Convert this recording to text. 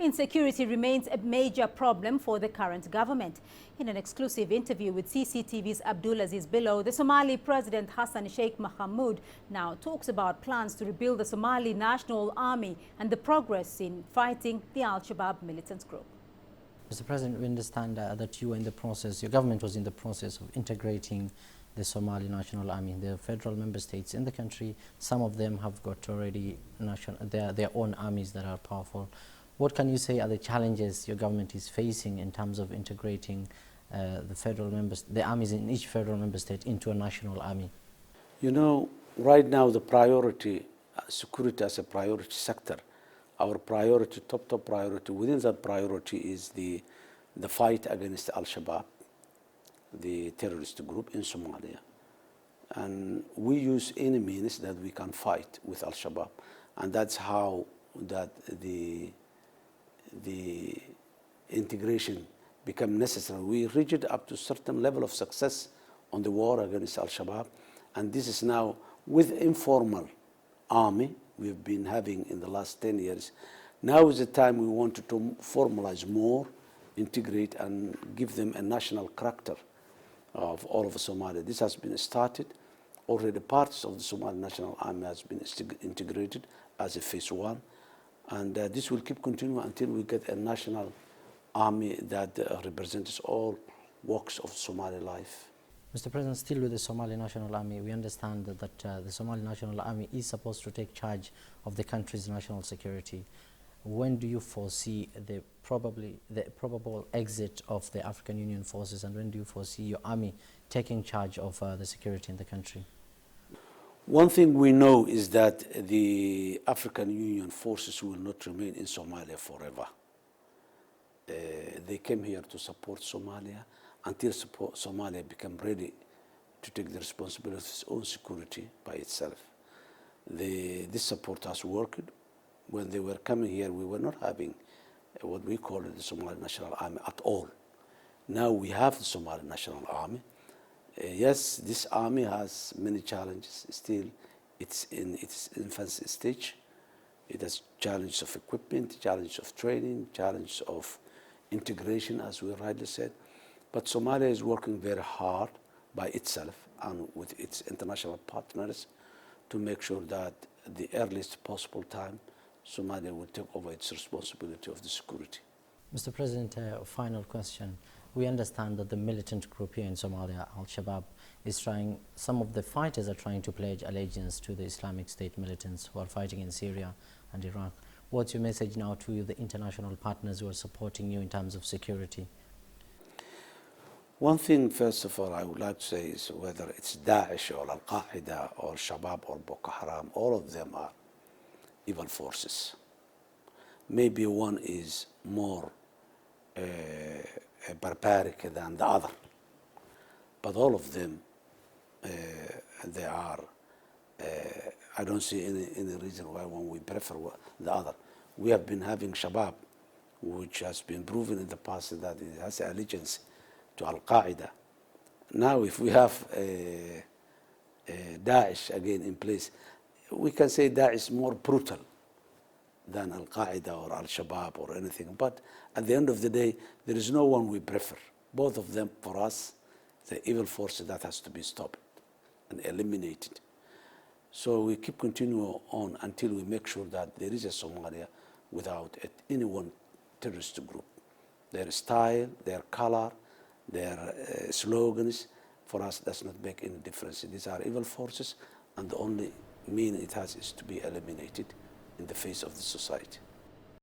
Insecurity remains a major problem for the current government. In an exclusive interview with CCTV's Abdulaziz Billow, the Somali President Hassan Sheikh Mahamoud now talks about plans to rebuild the Somali National Army and the progress in fighting the Al-Shabaab militant group. Mr. President, we understand that you were in the process, your government was in the process of integrating the Somali National Army. The federal member states in the country, some of them have got already their own armies that are powerful. What can you say are the challenges your government is facing in terms of integrating the armies in each federal member state into a national army? You know, right now the priority, security as a priority sector, our priority, top priority, within that priority is the fight against Al-Shabaab, the terrorist group in Somalia. And we use any means that we can fight with Al-Shabaab. And that's how the integration become necessary. We reached up to a certain level of success on the war against Al-Shabaab. And this is now with informal army we've been having in the last 10 years. Now is the time we wanted to formalize more, integrate and give them a national character of all of Somalia. This has been started. Already parts of the Somali National Army has been integrated as a phase one. And this will keep continuing until we get a national army that represents all walks of Somali life. Mr. President, still with the Somali National Army, we understand that the Somali National Army is supposed to take charge of the country's national security. When do you foresee the probable exit of the African Union forces, and when do you foresee your army taking charge of the security in the country? One thing we know is that the African Union forces will not remain in Somalia forever. They came here to support Somalia until Somalia become ready to take the responsibility of its own security by itself. This support has worked. When they were coming here, we were not having what we call the Somali National Army at all. Now we have the Somali National Army. Yes, this army has many challenges. Still, it's in its infancy stage. It has challenges of equipment, challenges of training, challenges of integration, as we rightly said. But Somalia is working very hard by itself and with its international partners to make sure that the earliest possible time Somalia will take over its responsibility of the security. Mr. President, final question. We understand that the militant group here in Somalia, Al-Shabaab, some of the fighters are trying to pledge allegiance to the Islamic State militants who are fighting in Syria and Iraq. What's your message now to the international partners who are supporting you in terms of security? One thing, first of all, I would like to say is whether it's Daesh or Al-Qaeda or Shabaab or Boko Haram, all of them are evil forces. Maybe one is more barbaric than the other, but all of them, they are, I don't see any reason why one we prefer the other. We have been having Shabaab, which has been proven in the past that it has allegiance to Al-Qaeda. Now if we have Daesh again in place, we can say Daesh is more brutal than Al-Qaeda or Al-Shabaab or anything. But at the end of the day, there is no one we prefer. Both of them, for us, the evil forces that has to be stopped and eliminated. So we keep continuing on until we make sure that there is a Somalia without any one terrorist group. Their style, their color, their slogans, for us, does not make any difference. These are evil forces, and the only mean it has is to be eliminated in the face of the society.